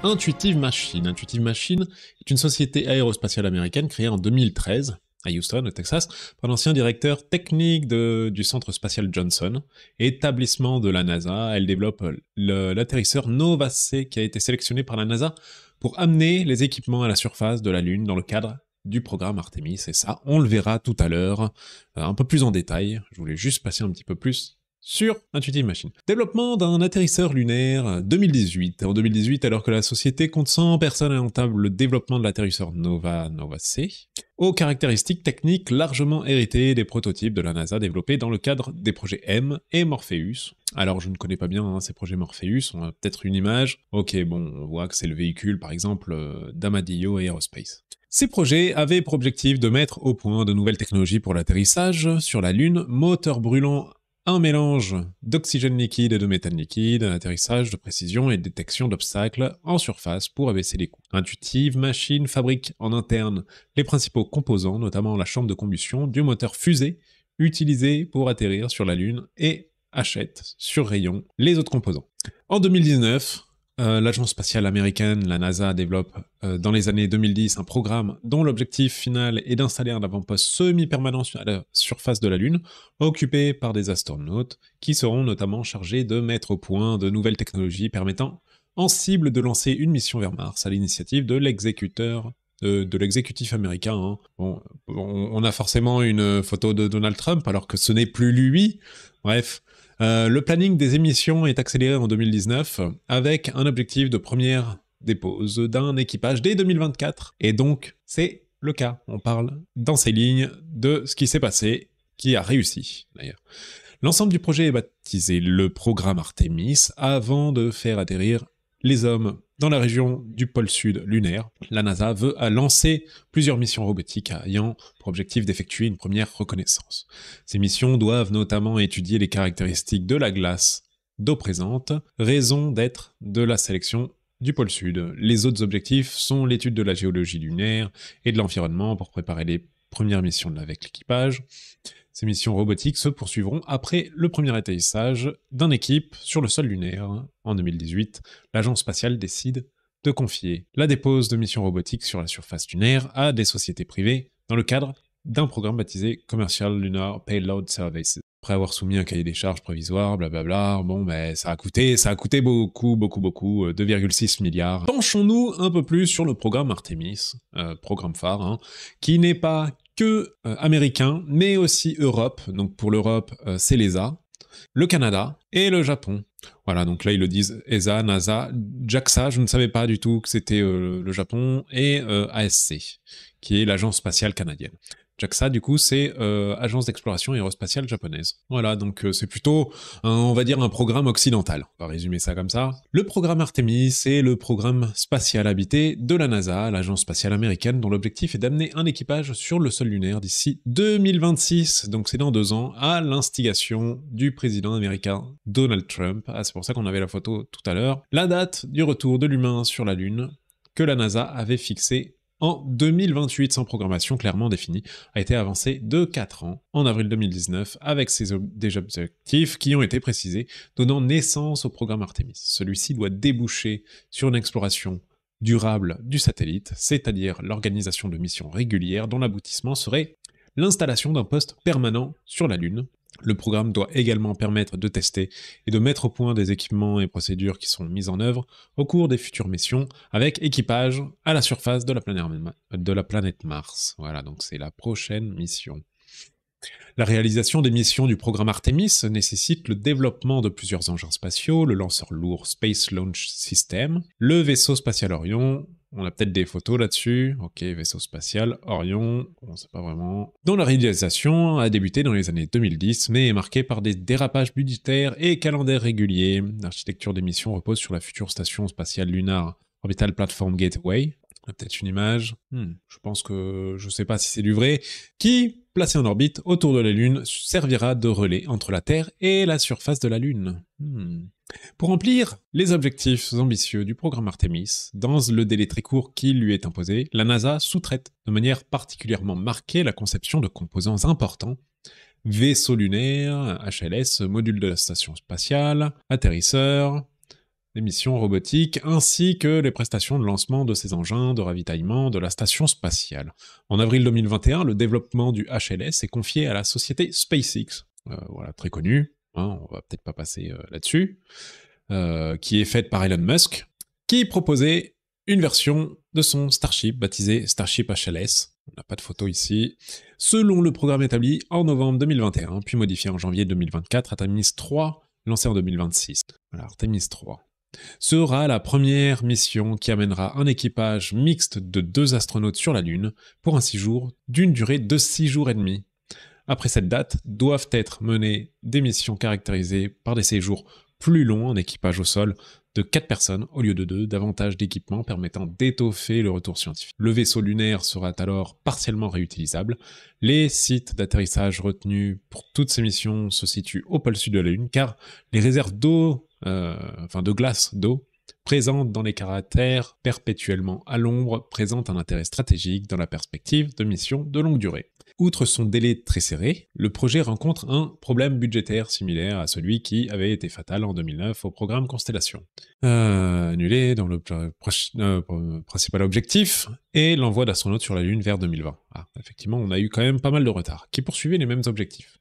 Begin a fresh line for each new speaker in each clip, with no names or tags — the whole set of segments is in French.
Intuitive Machines. Intuitive Machines est une société aérospatiale américaine créée en 2013 à Houston, au Texas, par l'ancien directeur technique du centre spatial Johnson, établissement de la NASA. Elle développe l'atterrisseur Nova C qui a été sélectionné par la NASA pour amener les équipements à la surface de la Lune dans le cadre du programme Artemis. Et ça, on le verra tout à l'heure, un peu plus en détail. Je voulais juste passer un petit peu plus sur Intuitive Machines. Développement d'un atterrisseur lunaire 2018. En 2018, alors que la société compte 100 personnes et entame le développement de l'atterrisseur Nova C, aux caractéristiques techniques largement héritées des prototypes de la NASA développés dans le cadre des projets M et Morpheus. Alors je ne connais pas bien ces projets Morpheus, on a peut-être une image. Ok, bon, on voit que c'est le véhicule par exemple d'Amadio Aerospace. Ces projets avaient pour objectif de mettre au point de nouvelles technologies pour l'atterrissage sur la Lune, moteur brûlant, un mélange d'oxygène liquide et de méthane liquide, atterrissage de précision et détection d'obstacles en surface pour abaisser les coûts. Intuitive Machines fabrique en interne les principaux composants, notamment la chambre de combustion du moteur fusée utilisé pour atterrir sur la Lune et achète sur rayon les autres composants. En 2019, l'agence spatiale américaine, la NASA, développe dans les années 2010 un programme dont l'objectif final est d'installer un avant-poste semi-permanent à la surface de la Lune, occupé par des astronautes qui seront notamment chargés de mettre au point de nouvelles technologies permettant en cible de lancer une mission vers Mars à l'initiative de l'exécutif américain. Hein. Bon, on a forcément une photo de Donald Trump alors que ce n'est plus lui. Bref. Le planning des émissions est accéléré en 2019 avec un objectif de première dépose d'un équipage dès 2024. Et donc, c'est le cas. On parle dans ces lignes de ce qui s'est passé, qui a réussi d'ailleurs. L'ensemble du projet est baptisé le programme Artemis avant de faire atterrir les hommes dans la région du pôle sud lunaire. La NASA veut lancer plusieurs missions robotiques ayant pour objectif d'effectuer une première reconnaissance. Ces missions doivent notamment étudier les caractéristiques de la glace d'eau présente, raison d'être de la sélection du pôle sud. Les autres objectifs sont l'étude de la géologie lunaire et de l'environnement pour préparer les premières missions avec l'équipage. Ces missions robotiques se poursuivront après le premier atterrissage d'une équipe sur le sol lunaire. En 2018, l'agence spatiale décide de confier la dépose de missions robotiques sur la surface lunaire à des sociétés privées dans le cadre d'un programme baptisé Commercial Lunar Payload Services. Après avoir soumis un cahier des charges provisoire, blablabla, bon ben ça a coûté beaucoup, 2,6 milliards. Penchons-nous un peu plus sur le programme Artemis, programme phare, hein, qui n'est pas que américain, mais aussi Europe. Donc pour l'Europe, c'est l'ESA, le Canada et le Japon. Voilà, donc là ils le disent ESA, NASA, JAXA, je ne savais pas du tout que c'était le Japon, et ASC, qui est l'agence spatiale canadienne. JAXA, du coup, c'est Agence d'exploration aérospatiale japonaise. Voilà, donc c'est plutôt, on va dire, un programme occidental. On va résumer ça comme ça. Le programme Artemis, c'est le programme spatial habité de la NASA, l'agence spatiale américaine, dont l'objectif est d'amener un équipage sur le sol lunaire d'ici 2026, donc c'est dans 2 ans, à l'instigation du président américain Donald Trump. Ah, c'est pour ça qu'on avait la photo tout à l'heure. La date du retour de l'humain sur la Lune, que la NASA avait fixée en 2028, sans programmation clairement définie, a été avancée de 4 ans, en avril 2019, avec des objectifs qui ont été précisés, donnant naissance au programme Artemis. Celui-ci doit déboucher sur une exploration durable du satellite, c'est-à-dire l'organisation de missions régulières dont l'aboutissement serait l'installation d'un poste permanent sur la Lune. Le programme doit également permettre de tester et de mettre au point des équipements et procédures qui sont mises en œuvre au cours des futures missions avec équipage à la surface de la planète Mars. Voilà, donc c'est la prochaine mission. La réalisation des missions du programme Artemis nécessite le développement de plusieurs engins spatiaux, le lanceur lourd Space Launch System, le vaisseau spatial Orion. On a peut-être des photos là-dessus. Ok, vaisseau spatial, Orion, on sait pas vraiment. Dont la réalisation a débuté dans les années 2010, mais est marquée par des dérapages budgétaires et calendaires réguliers. L'architecture des missions repose sur la future station spatiale Lunar Orbital Platform Gateway. On a peut-être une image. Je pense que je sais pas si c'est du vrai. Qui, placé en orbite autour de la Lune, servira de relais entre la Terre et la surface de la Lune. Pour remplir les objectifs ambitieux du programme Artemis, dans le délai très court qui lui est imposé, la NASA sous-traite de manière particulièrement marquée la conception de composants importants, vaisseaux lunaires, HLS, module de la station spatiale, atterrisseurs, les missions robotiques, ainsi que les prestations de lancement de ces engins de ravitaillement de la station spatiale. En avril 2021, le développement du HLS est confié à la société SpaceX, voilà, très connue, hein, on va peut-être pas passer là-dessus, qui est faite par Elon Musk, qui proposait une version de son Starship baptisée Starship HLS. On n'a pas de photo ici. Selon le programme établi en novembre 2021, puis modifié en janvier 2024, Artemis 3, lancé en 2026. Voilà, Artemis 3 sera la première mission qui amènera un équipage mixte de 2 astronautes sur la Lune pour un séjour d'une durée de 6 jours et demi. Après cette date, doivent être menées des missions caractérisées par des séjours plus longs en équipage au sol de 4 personnes au lieu de 2, davantage d'équipements permettant d'étoffer le retour scientifique. Le vaisseau lunaire sera alors partiellement réutilisable. Les sites d'atterrissage retenus pour toutes ces missions se situent au pôle sud de la Lune, car les réserves d'eau, de glace d'eau, présentes dans les cratères perpétuellement à l'ombre, présentent un intérêt stratégique dans la perspective de missions de longue durée. Outre son délai très serré, le projet rencontre un problème budgétaire similaire à celui qui avait été fatal en 2009 au programme Constellation. Annulé dans le principal objectif, et l'envoi d'astronautes sur la Lune vers 2020. Ah, effectivement, on a eu quand même pas mal de retard, qui poursuivait les mêmes objectifs.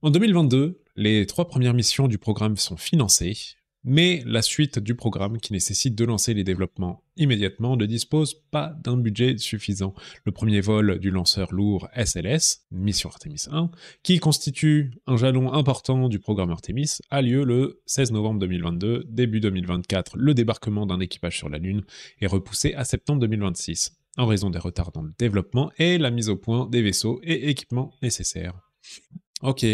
En 2022, les 3 premières missions du programme sont financées, mais la suite du programme, qui nécessite de lancer les développements immédiatement, ne dispose pas d'un budget suffisant. Le premier vol du lanceur lourd SLS, mission Artemis 1, qui constitue un jalon important du programme Artemis, a lieu le 16 novembre 2022. Début 2024, le débarquement d'un équipage sur la Lune est repoussé à septembre 2026, en raison des retards dans le développement et la mise au point des vaisseaux et équipements nécessaires. Ok.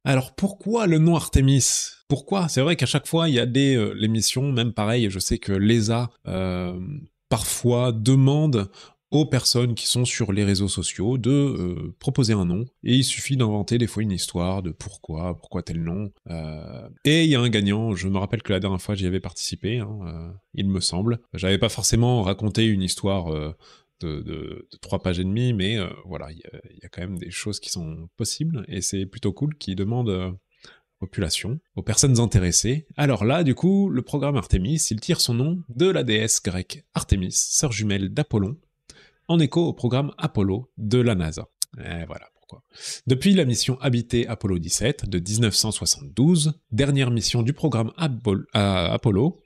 Alors pourquoi le nom Artemis? Pourquoi? C'est vrai qu'à chaque fois, il y a les missions, même pareil, je sais que l'ESA parfois demande aux personnes qui sont sur les réseaux sociaux de proposer un nom, et il suffit d'inventer des fois une histoire de pourquoi tel nom. Et il y a un gagnant, je me rappelle que la dernière fois j'y avais participé, il me semble. J'avais pas forcément raconté une histoire de 3 pages et demie, mais voilà, il y a quand même des choses qui sont possibles, et c'est plutôt cool qu'ils demandent population, aux personnes intéressées. Alors là, du coup, le programme Artemis, il tire son nom de la déesse grecque Artémis, sœur jumelle d'Apollon, en écho au programme Apollo de la NASA. Et voilà pourquoi. Depuis la mission habitée Apollo 17 de 1972, dernière mission du programme Apollo,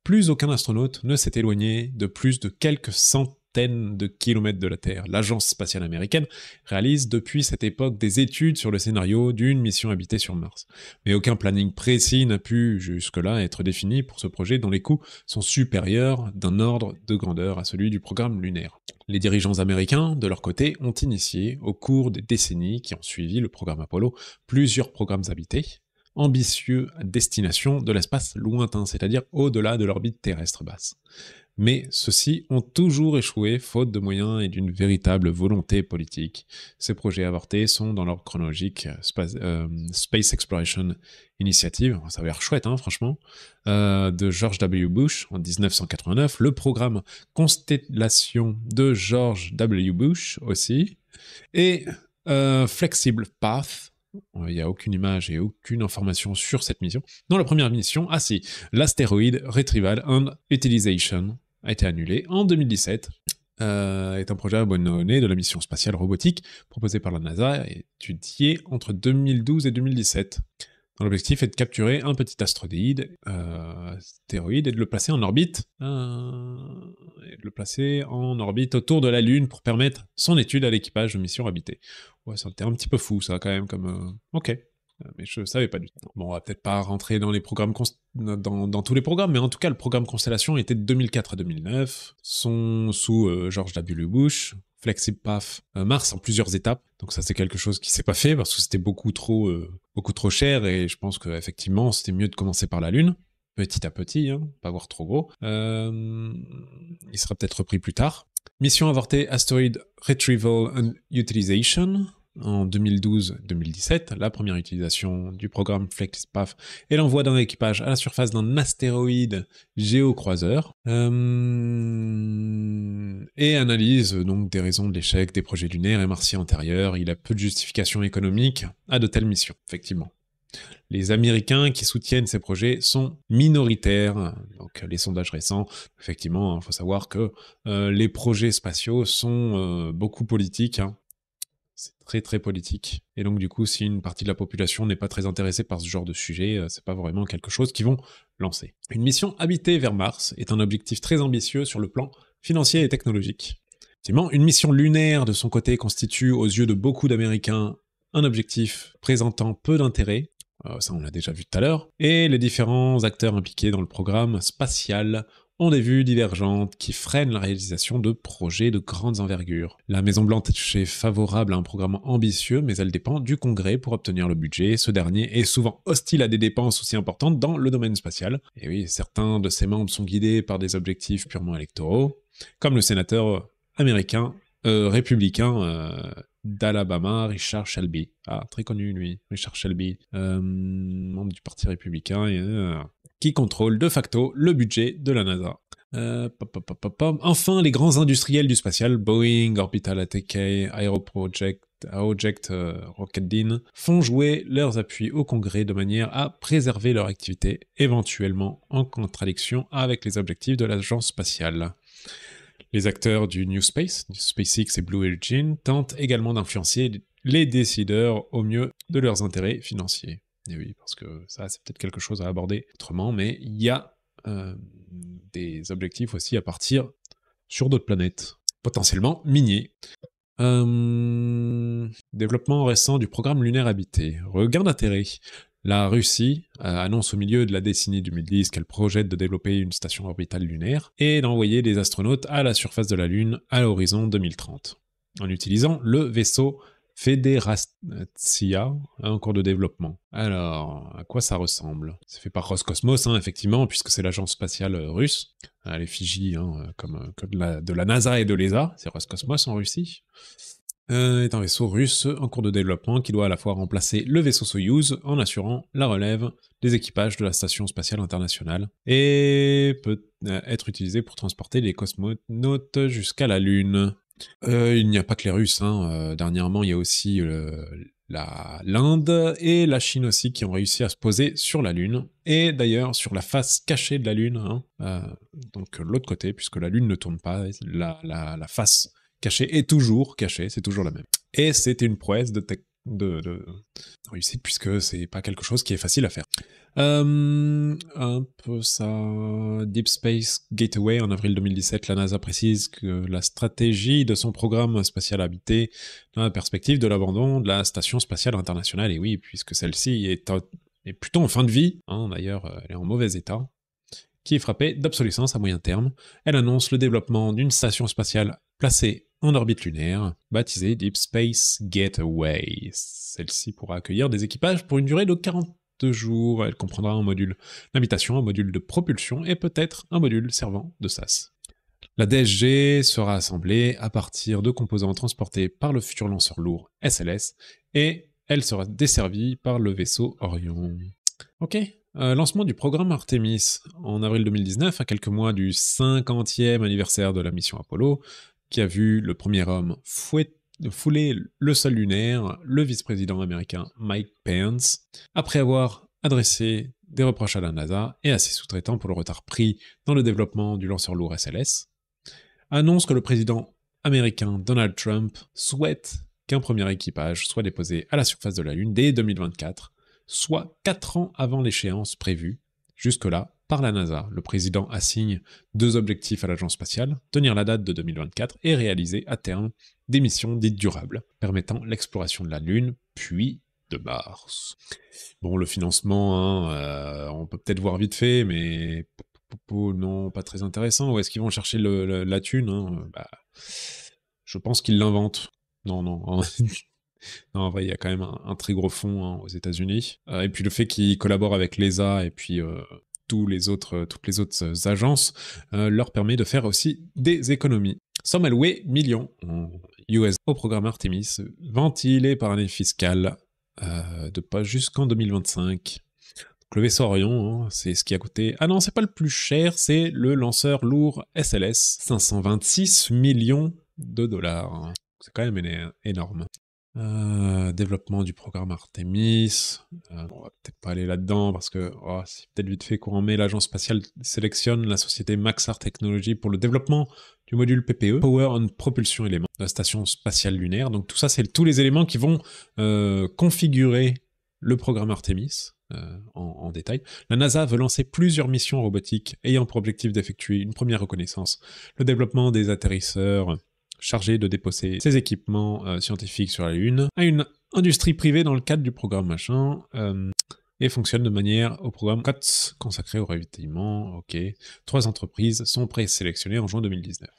plus aucun astronaute ne s'est éloigné de plus de quelques centaines de kilomètres de la Terre. L'agence spatiale américaine réalise depuis cette époque des études sur le scénario d'une mission habitée sur Mars. Mais aucun planning précis n'a pu jusque-là être défini pour ce projet dont les coûts sont supérieurs d'un ordre de grandeur à celui du programme lunaire. Les dirigeants américains, de leur côté, ont initié, au cours des décennies qui ont suivi le programme Apollo, plusieurs programmes habités, ambitieux à destination de l'espace lointain, c'est-à-dire au-delà de l'orbite terrestre basse. Mais ceux-ci ont toujours échoué faute de moyens et d'une véritable volonté politique. Ces projets avortés sont dans l'ordre chronologique Space Exploration Initiative, ça a l'air chouette franchement, de George W. Bush en 1989, le programme Constellation de George W. Bush aussi, et Flexible Path. Il n'y a aucune image et aucune information sur cette mission. Dans la première mission, l'Asteroid Retrieval and Utilization a été annulé en 2017. Est un projet abandonné de la mission spatiale robotique proposée par la NASA et étudié entre 2012 et 2017. L'objectif est de capturer un petit astéroïde et de le placer en orbite, autour de la Lune pour permettre son étude à l'équipage de mission habitée. Ouais, c'était un petit peu fou ça quand même comme... Ok. Mais je savais pas du tout. Bon, on va peut-être pas rentrer dans les programmes dans tous les programmes, mais en tout cas, le programme Constellation était de 2004 à 2009, sont sous George W. Bush, Flexible Path, Mars en plusieurs étapes. Donc ça, c'est quelque chose qui s'est pas fait parce que c'était beaucoup trop cher, et je pense qu'effectivement, c'était mieux de commencer par la Lune, petit à petit, pas voir trop gros. Il sera peut-être repris plus tard. Mission avortée Asteroid Retrieval and Utilization, en 2012-2017, la première utilisation du programme Flexible Path et l'envoi d'un équipage à la surface d'un astéroïde géocroiseur, et analyse donc des raisons de l'échec des projets lunaires et martiens antérieurs. Il a peu de justification économique à de telles missions, effectivement. Les Américains qui soutiennent ces projets sont minoritaires. Donc les sondages récents, effectivement, il faut savoir que les projets spatiaux sont beaucoup politiques, hein. C'est très très politique. Et donc du coup, si une partie de la population n'est pas très intéressée par ce genre de sujet, c'est pas vraiment quelque chose qu'ils vont lancer. Une mission habitée vers Mars est un objectif très ambitieux sur le plan financier et technologique. Effectivement, une mission lunaire de son côté constitue aux yeux de beaucoup d'Américains un objectif présentant peu d'intérêt, ça on l'a déjà vu tout à l'heure, et les différents acteurs impliqués dans le programme spatial ont des vues divergentes qui freinent la réalisation de projets de grandes envergures. La Maison-Blanche est favorable à un programme ambitieux, mais elle dépend du Congrès pour obtenir le budget. Ce dernier est souvent hostile à des dépenses aussi importantes dans le domaine spatial. Et oui, certains de ses membres sont guidés par des objectifs purement électoraux, comme le sénateur américain, républicain d'Alabama, Richard Shelby. Ah, très connu lui, Richard Shelby, membre du Parti républicain, qui contrôle de facto le budget de la NASA. Enfin, les grands industriels du spatial, Boeing, Orbital ATK, Aeroproject, Rocketdyne, font jouer leurs appuis au Congrès de manière à préserver leur activité, éventuellement en contradiction avec les objectifs de l'agence spatiale. Les acteurs du New Space, SpaceX et Blue Origin, tentent également d'influencer les décideurs au mieux de leurs intérêts financiers. Et oui, parce que ça, c'est peut-être quelque chose à aborder autrement, mais il y a des objectifs aussi à partir sur d'autres planètes, potentiellement miniers. Développement récent du programme lunaire habité. Regain d'intérêt. La Russie annonce au milieu de la décennie 2010 qu'elle projette de développer une station orbitale lunaire et d'envoyer des astronautes à la surface de la Lune à l'horizon 2030, en utilisant le vaisseau Federatia en cours de développement. Alors, à quoi ça ressemble? C'est fait par Roscosmos, hein, effectivement, puisque c'est l'agence spatiale russe, à l'effigie comme de la NASA et de l'ESA, c'est Roscosmos en Russie. Est un vaisseau russe en cours de développement qui doit à la fois remplacer le vaisseau Soyouz en assurant la relève des équipages de la Station Spatiale Internationale et peut être utilisé pour transporter les cosmonautes jusqu'à la Lune. Il n'y a pas que les Russes, hein. Dernièrement il y a aussi l'Inde et la Chine aussi qui ont réussi à se poser sur la Lune, et d'ailleurs sur la face cachée de la Lune, hein. Donc l'autre côté, puisque la Lune ne tourne pas, la face cachée est toujours cachée, c'est toujours la même. Et c'était une prouesse de réussite, puisque c'est pas quelque chose qui est facile à faire. Un peu ça... Deep Space Gateway, en avril 2017, la NASA précise que la stratégie de son programme spatial habité dans la perspective de l'abandon de la Station Spatiale Internationale, et oui, puisque celle-ci est plutôt en fin de vie, hein, d'ailleurs elle est en mauvais état, qui est frappée d'obsolescence à moyen terme. Elle annonce le développement d'une station spatiale placée en orbite lunaire, baptisée Deep Space Gateway. Celle-ci pourra accueillir des équipages pour une durée de 42 jours. Elle comprendra un module d'habitation, un module de propulsion et peut-être un module servant de SAS. La DSG sera assemblée à partir de composants transportés par le futur lanceur lourd SLS et elle sera desservie par le vaisseau Orion. Ok. Lancement du programme Artemis en avril 2019, à quelques mois du 50e anniversaire de la mission Apollo, qui a vu le premier homme fouler le sol lunaire, le vice-président américain Mike Pence, après avoir adressé des reproches à la NASA et à ses sous-traitants pour le retard pris dans le développement du lanceur lourd SLS, annonce que le président américain Donald Trump souhaite qu'un premier équipage soit déposé à la surface de la Lune dès 2024, soit 4 ans avant l'échéance prévue, jusque-là, par la NASA. Le président assigne 2 objectifs à l'agence spatiale, tenir la date de 2024 et réaliser à terme des missions dites durables, permettant l'exploration de la Lune, puis de Mars. Bon, le financement, on peut peut-être voir vite fait, mais non, pas très intéressant. Où est-ce qu'ils vont chercher la thune, je pense qu'ils l'inventent. Non, non, non, en vrai, il y a quand même un très gros fonds aux États-Unis. Et puis le fait qu'ils collaborent avec l'ESA et puis toutes les autres agences leur permet de faire aussi des économies. Somme allouée millions en US au programme Artemis, ventilé par année fiscale de pas jusqu'en 2025. Donc, le vaisseau Orion, c'est ce qui a coûté... Ah non, c'est pas le plus cher, c'est le lanceur lourd SLS, 526 millions de dollars. C'est quand même énorme. Développement du programme Artemis. On va peut-être pas aller là-dedans parce que c'est peut-être vite fait courant mai. L'agence spatiale sélectionne la société Maxar Technologies pour le développement du module PPE, Power on Propulsion Élément, de la station spatiale lunaire. Donc tout ça, c'est tous les éléments qui vont configurer le programme Artemis. En détail. La NASA veut lancer plusieurs missions robotiques ayant pour objectif d'effectuer une première reconnaissance, le développement des atterrisseurs chargés de déposer ses équipements scientifiques sur la Lune, à une industrie privée dans le cadre du programme machin, et fonctionne de manière au programme COTS consacré au ravitaillement. Ok. 3 entreprises sont présélectionnées en juin 2019.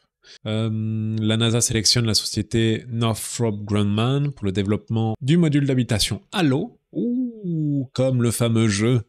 La NASA sélectionne la société Northrop Grumman pour le développement du module d'habitation Halo, comme le fameux jeu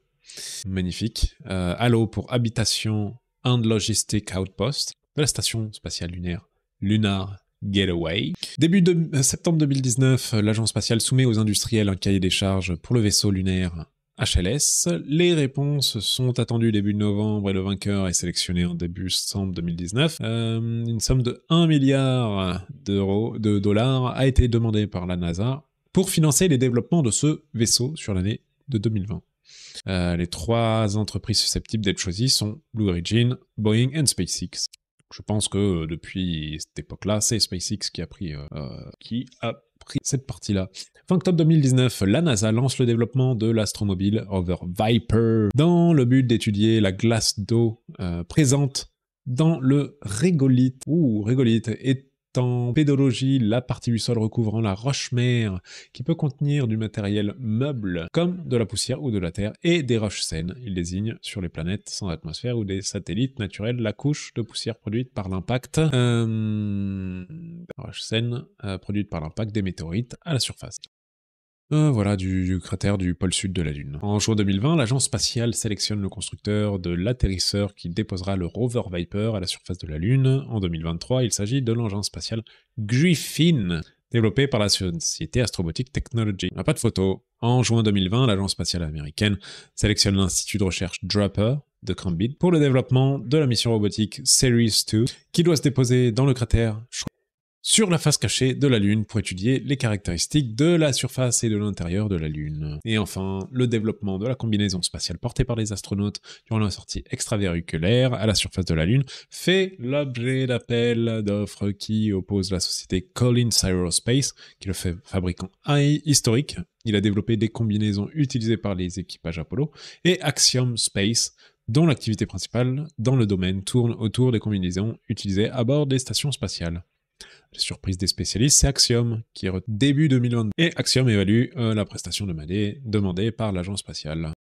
magnifique. Halo pour Habitation and Logistic Outpost de la station spatiale lunaire Lunar Gateway. Début de septembre 2019, l'agence spatiale soumet aux industriels un cahier des charges pour le vaisseau lunaire HLS. Les réponses sont attendues début novembre et le vainqueur est sélectionné en début décembre 2019. Une somme de 1 milliard de dollars a été demandée par la NASA pour financer les développements de ce vaisseau sur l'année de 2020. Les 3 entreprises susceptibles d'être choisies sont Blue Origin, Boeing et SpaceX. Je pense que depuis cette époque-là, c'est SpaceX qui a pris cette partie-là. Fin octobre 2019, la NASA lance le développement de l'astromobile Rover Viper dans le but d'étudier la glace d'eau présente dans le régolithe. Régolithe est en pédologie la partie du sol recouvrant la roche-mère qui peut contenir du matériel meuble comme de la poussière ou de la terre et des roches saines. Il désigne sur les planètes sans atmosphère ou des satellites naturels la couche de poussière produite par l'impact roches saines produite par l'impact des météorites à la surface. Voilà, du cratère du pôle sud de la Lune. En juin 2020, l'agence spatiale sélectionne le constructeur de l'atterrisseur qui déposera le rover Viper à la surface de la Lune. En 2023, il s'agit de l'engin spatial Griffin, développé par la société Astrobotic Technology. Pas de photo. En juin 2020, l'agence spatiale américaine sélectionne l'institut de recherche Draper de Cambridge pour le développement de la mission robotique Ceres 2, qui doit se déposer dans le cratère sur la face cachée de la Lune pour étudier les caractéristiques de la surface et de l'intérieur de la Lune. Et enfin, le développement de la combinaison spatiale portée par les astronautes durant la sortie extravéhiculaire à la surface de la Lune fait l'objet d'appels d'offres qui opposent la société Collins Aerospace, qui est le fabricant historique. Il a développé des combinaisons utilisées par les équipages Apollo, et Axiom Space, dont l'activité principale dans le domaine tourne autour des combinaisons utilisées à bord des stations spatiales. La surprise des spécialistes, c'est Axiom, qui est début 2022. Et Axiom évalue la prestation demandée par l'agence spatiale.